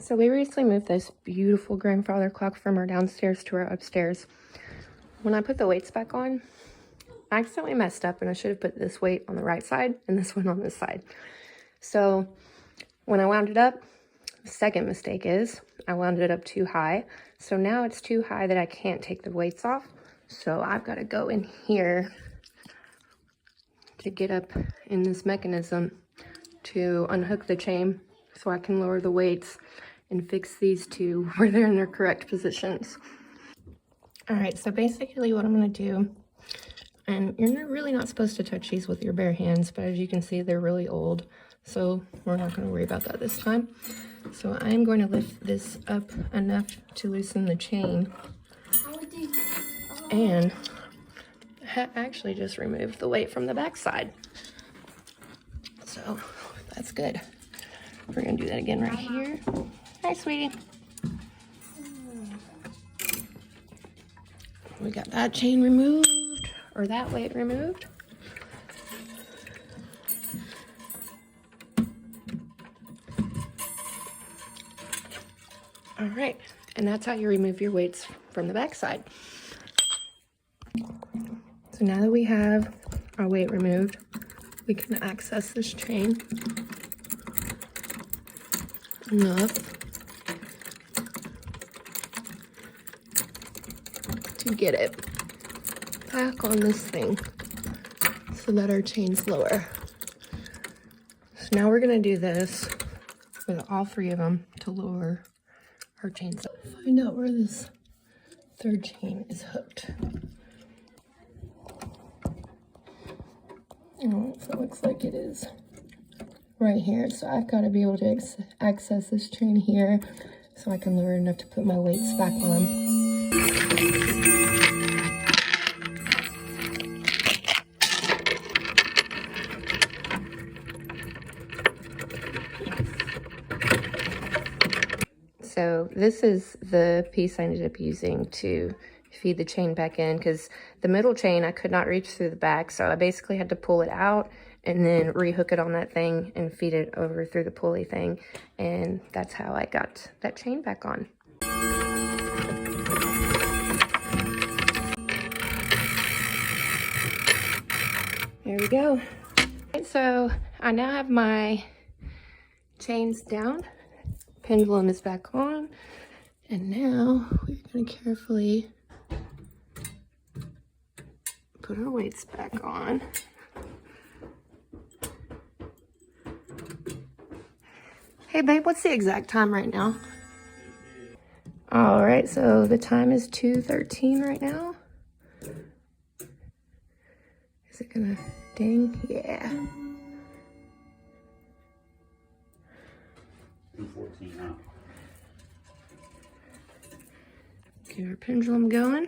So we recently moved this beautiful grandfather clock from our downstairs to our upstairs. When I put the weights back on, I accidentally messed up and I should have put this weight on the right side and this one on this side. So when I wound it up, the second mistake is I wound it up too high. So now it's too high that I can't take the weights off. So I've got to go in here to get up in this mechanism to unhook the chain so I can lower the weights and fix these two where they're in their correct positions. All right, so basically what I'm gonna do, and you're really not supposed to touch these with your bare hands, but as you can see, they're really old, so we're not gonna worry about that this time. So I'm going to lift this up enough to loosen the chain, and actually just removed the weight from the back side. So that's good. We're gonna do that again right here. Hi, sweetie. We got that chain removed, or that weight removed. All right, and that's how you remove your weights from the back side. So now that we have our weight removed, we can access this chain enough to get it back on this thing so that our chain's lower. So now we're gonna do this with all three of them to lower our chains. Find out where this third chain is hooked. Oh, so it looks like it is right here. So I've got to be able to access this chain here so I can lower it enough to put my weights back on. So this is the piece I ended up using to feed the chain back in, because the middle chain I could not reach through the back, so I basically had to pull it out and then rehook it on that thing and feed it over through the pulley thing, and that's how I got that chain back on. There we go. Right, so I now have my chains down. Pendulum is back on, and now we're going to carefully put our weights back on. Hey babe, what's the exact time right now? All right, so the time is 2:13 right now. Is it gonna ding? Yeah. 2:14 now. Get our pendulum going.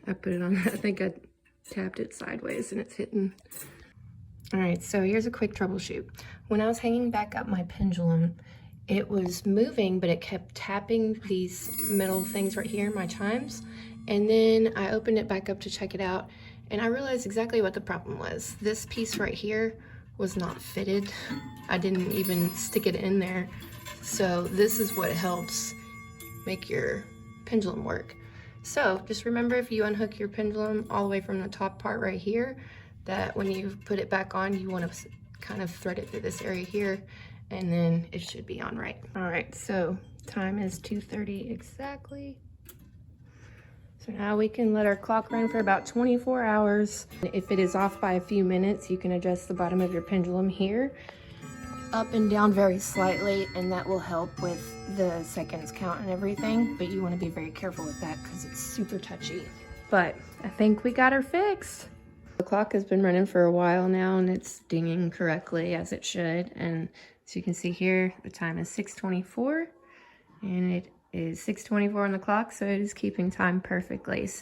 I put it on, I think I tapped it sideways and it's hitting. All right, so here's a quick troubleshoot. When I was hanging back up my pendulum, it was moving, but it kept tapping these metal things right here, my chimes. And then I opened it back up to check it out, and I realized exactly what the problem was. This piece right here was not fitted. I didn't even stick it in there. So this is what helps make your pendulum work. So just remember, if you unhook your pendulum all the way from the top part right here, that when you put it back on, you want to kind of thread it through this area here, and then it should be on right. All right, so time is 2:30 exactly. So now we can let our clock run for about 24 hours. If it is off by a few minutes, you can adjust the bottom of your pendulum here, up and down very slightly, and that will help with the seconds count and everything. But you want to be very careful with that because it's super touchy. But I think we got her fixed. The clock has been running for a while now, and it's dinging correctly as it should. And as you can see here, the time is 6:24, and it is 6:24 on the clock, so it is keeping time perfectly. So